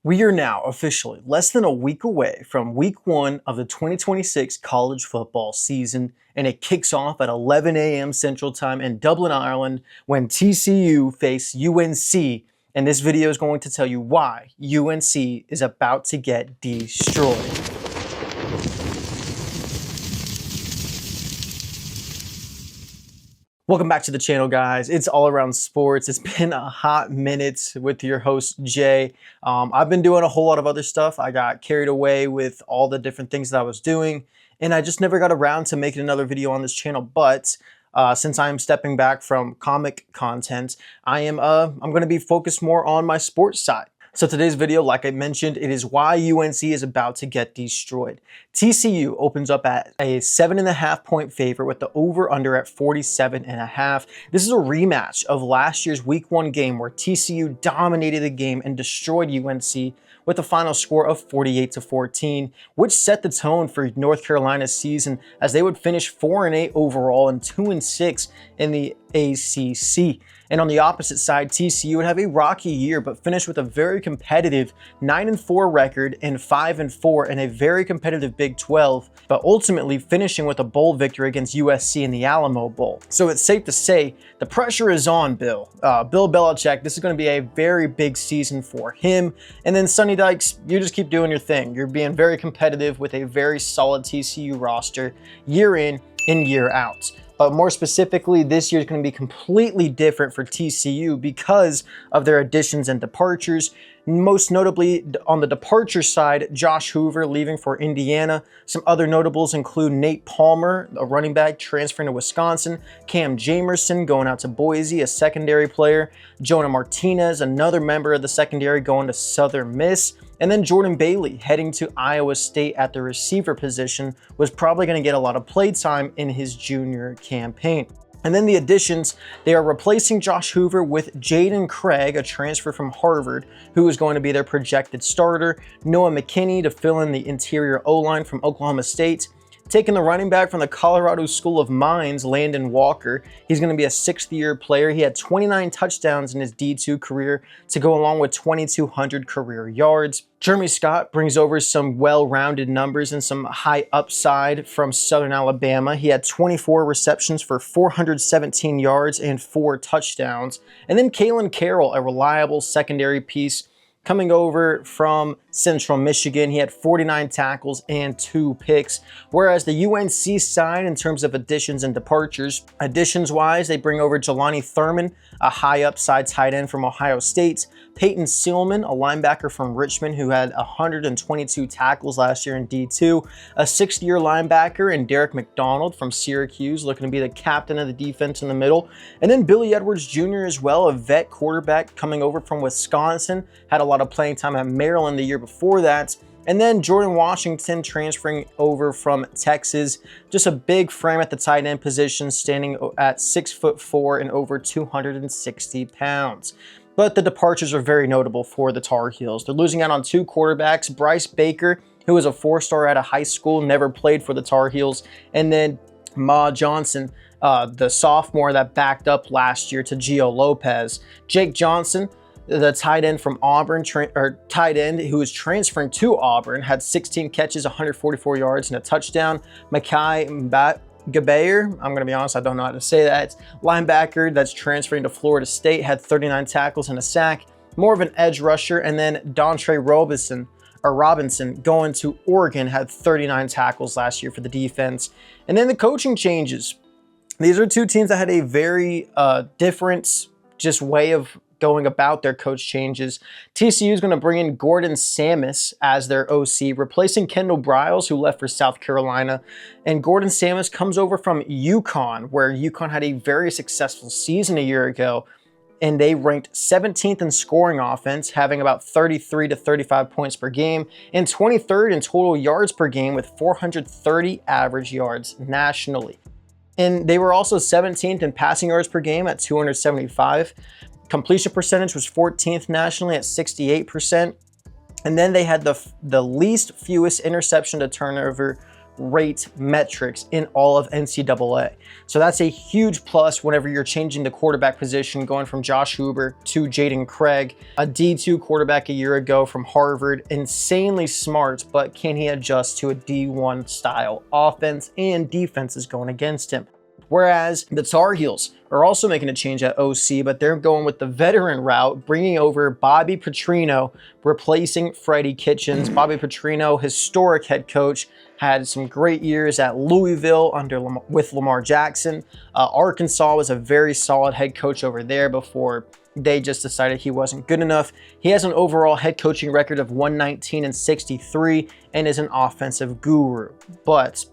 We are now officially less than a week away from week 1 of the 2026 college football season, and it kicks off at 11 a.m. Central Time in Dublin, Ireland, when TCU face UNC, and this video is going to tell you why UNC is about to get destroyed. Welcome back to the channel, guys. It's all around sports. It's been a hot minute with your host, Jay. I've been doing a whole lot of other stuff. I got carried away with all the different things that I was doing, and I just never got around to making another video on this channel. But since I'm stepping back from comic content, I'm going to be focused more on my sports side. So today's video, like I mentioned, it is why UNC is about to get destroyed. TCU opens up at a 7.5 point favorite with the over-under at 47.5. This is a rematch of last year's week 1 game where TCU dominated the game and destroyed UNC with a final score of 48-14, which set the tone for North Carolina's season as they would finish 4-8 overall and 2-6 in the ACC. And on the opposite side, TCU would have a rocky year, but finish with a very competitive 9-4 record and 5-4 in a very competitive Big 12, but ultimately finishing with a bowl victory against USC in the Alamo Bowl. So it's safe to say the pressure is on Bill Belichick. This is going to be a very big season for him. And then Sonny Dykes, you just keep doing your thing. You're being very competitive with a very solid TCU roster year in and year out. But more specifically, this year is going to be completely different for TCU because of their additions and departures. Most notably, on the departure side, Josh Hoover leaving for Indiana. Some other notables include Nate Palmer, a running back transferring to Wisconsin, Cam Jamerson going out to Boise, a secondary player, Jonah Martinez, another member of the secondary, going to Southern Miss, and then Jordan Bailey heading to Iowa State at the receiver position, was probably going to get a lot of play time in his junior campaign. And then the additions, they are replacing Josh Hoover with Jaden Craig, a transfer from Harvard, who is going to be their projected starter, Noah McKinney to fill in the interior O-line from Oklahoma State, taking the running back from the Colorado School of Mines, Landon Walker. He's going to be a 6th-year player. He had 29 touchdowns in his D2 career to go along with 2,200 career yards. Jeremy Scott brings over some well-rounded numbers and some high upside from Southern Alabama. He had 24 receptions for 417 yards and 4 touchdowns. And then Kalen Carroll, a reliable secondary piece, coming over from Central Michigan. He had 49 tackles and 2 picks. Whereas the UNC side, in terms of additions and departures, additions-wise, they bring over Jelani Thurman, a high upside tight end from Ohio State, Peyton Seelman, a linebacker from Richmond who had 122 tackles last year in D2, a 6th-year linebacker, and Derek McDonald from Syracuse, looking to be the captain of the defense in the middle. And then Billy Edwards Jr. as well, a vet quarterback coming over from Wisconsin, had a lot of playing time at Maryland the year before that. And then Jordan Washington transferring over from Texas. Just a big frame at the tight end position, standing at 6'4" and over 260 pounds. But the departures are very notable for the Tar Heels. They're losing out on 2 quarterbacks, Bryce Baker, who was a 4-star out of high school, never played for the Tar Heels, and then Ma Johnson, the sophomore that backed up last year to Gio Lopez. Jake Johnson, the tight end from Auburn, tight end who is transferring to Auburn, had 16 catches, 144 yards, and a touchdown. Mekhi Gabayer, I'm going to be honest, I don't know how to say that. Linebacker that's transferring to Florida State, had 39 tackles and a sack. More of an edge rusher. And then Dontre Robinson going to Oregon, had 39 tackles last year for the defense. And then the coaching changes. These are 2 teams that had a very different just way of going about their coach changes. TCU is going to bring in Gordon Samus as their OC, replacing Kendall Briles, who left for South Carolina. And Gordon Samus comes over from UConn, where UConn had a very successful season a year ago, and they ranked 17th in scoring offense, having about 33 to 35 points per game, and 23rd in total yards per game with 430 average yards nationally. And they were also 17th in passing yards per game at 275. Completion percentage was 14th nationally at 68%. And then they had the least fewest interception to turnover rate metrics in all of NCAA. So that's a huge plus whenever you're changing the quarterback position, going from Josh Huber to Jaden Craig, a D2 quarterback a year ago from Harvard, insanely smart, but can he adjust to a D1 style offense and defenses going against him? Whereas the Tar Heels are also making a change at OC, but they're going with the veteran route, bringing over Bobby Petrino, replacing Freddie Kitchens. Bobby Petrino, historic head coach, had some great years at Louisville with Lamar Jackson. Arkansas was a very solid head coach over there before they just decided he wasn't good enough. He has an overall head coaching record of 119-63 and is an offensive guru. But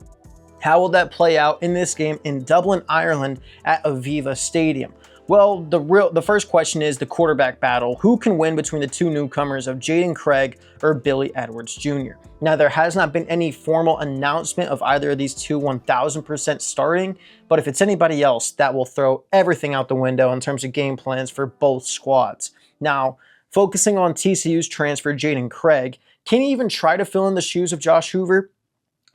how will that play out in this game in Dublin, Ireland at Aviva Stadium? Well, the first question is the quarterback battle. Who can win between the two newcomers of Jaden Craig or Billy Edwards Jr.? Now, there has not been any formal announcement of either of these two 1000% starting, but if it's anybody else, that will throw everything out the window in terms of game plans for both squads. Now, focusing on TCU's transfer Jaden Craig, can he even try to fill in the shoes of Josh Hoover?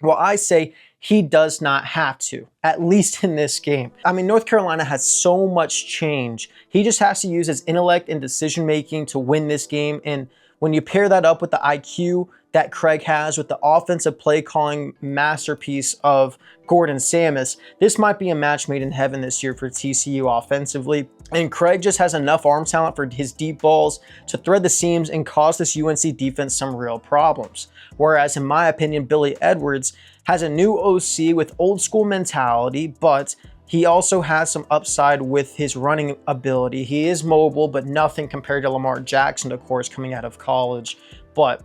Well, I say he does not have to, at least in this game. I mean, North Carolina has so much change. He just has to use his intellect and decision-making to win this game. And when you pair that up with the IQ that Craig has with the offensive play calling masterpiece of Gordon Samus, this might be a match made in heaven this year for TCU offensively. And Craig just has enough arm talent for his deep balls to thread the seams and cause this UNC defense some real problems. Whereas, in my opinion, Billy Edwards has a new OC with old school mentality, but he also has some upside with his running ability. He is mobile, but nothing compared to Lamar Jackson, of course, coming out of college. But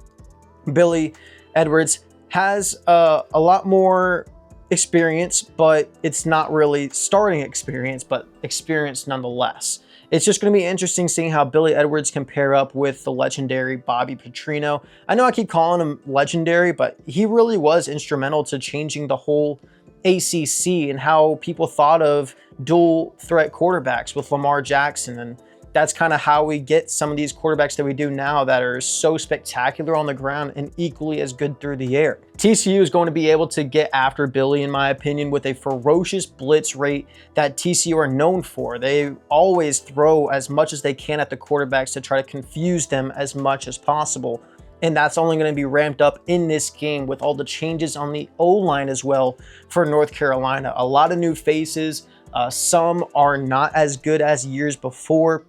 Billy Edwards has a lot more experience, but it's not really starting experience, but experience nonetheless. It's just going to be interesting seeing how Billy Edwards can pair up with the legendary Bobby Petrino. I know I keep calling him legendary, but he really was instrumental to changing the whole ACC and how people thought of dual threat quarterbacks with Lamar Jackson. And that's kind of how we get some of these quarterbacks that we do now that are so spectacular on the ground and equally as good through the air. TCU is going to be able to get after Billy, in my opinion, with a ferocious blitz rate that TCU are known for. They always throw as much as they can at the quarterbacks to try to confuse them as much as possible. And that's only going to be ramped up in this game with all the changes on the O-line as well for North Carolina. A lot of new faces. Some are not as good as years before.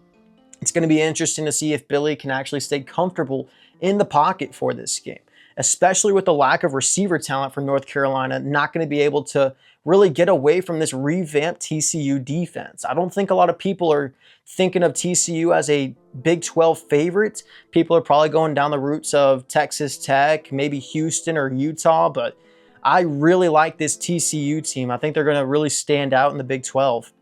It's going to be interesting to see if Billy can actually stay comfortable in the pocket for this game, especially with the lack of receiver talent for North Carolina, not going to be able to really get away from this revamped TCU defense. I don't think a lot of people are thinking of TCU as a Big 12 favorite. People are probably going down the routes of Texas Tech, maybe Houston or Utah, but I really like this TCU team. I think they're going to really stand out in the Big 12.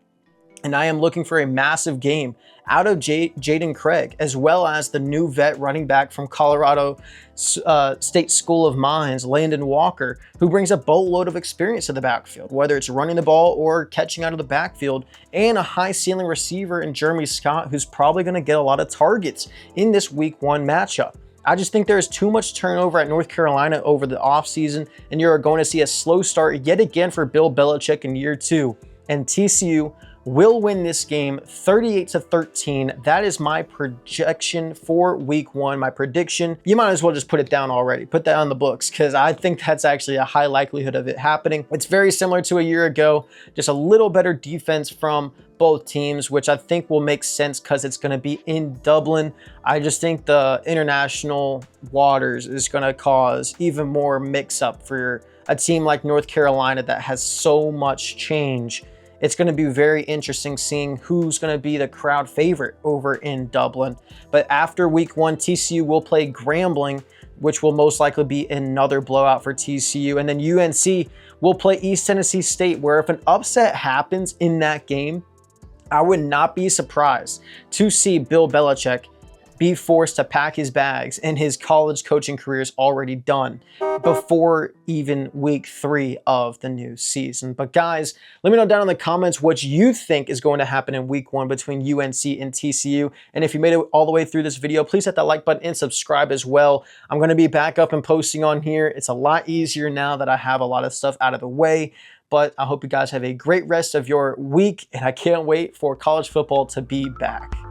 And I am looking for a massive game out of Jaden Craig, as well as the new vet running back from Colorado State School of Mines, Landon Walker, who brings a boatload of experience to the backfield, whether it's running the ball or catching out of the backfield, and a high ceiling receiver in Jeremy Scott, who's probably going to get a lot of targets in this week 1 matchup. I just think there's too much turnover at North Carolina over the offseason, and you're going to see a slow start yet again for Bill Belichick in year 2. And TCU will win this game 38-13. That is my projection for week 1. My prediction, you might as well just put it down already. Put that on the books because I think that's actually a high likelihood of it happening. It's very similar to a year ago, just a little better defense from both teams, which I think will make sense because it's going to be in Dublin. I just think the international waters is going to cause even more mix-up for a team like North Carolina that has so much change. It's going to be very interesting seeing who's going to be the crowd favorite over in Dublin. But after week 1, TCU will play Grambling, which will most likely be another blowout for TCU. And then UNC will play East Tennessee State, where if an upset happens in that game, I would not be surprised to see Bill Belichick be forced to pack his bags and his college coaching career is already done before even week 3 of the new season. But guys, let me know down in the comments what you think is going to happen in week 1 between UNC and TCU. And if you made it all the way through this video, please hit that like button and subscribe as well. I'm going to be back up and posting on here. It's a lot easier now that I have a lot of stuff out of the way. But I hope you guys have a great rest of your week, and I can't wait for college football to be back.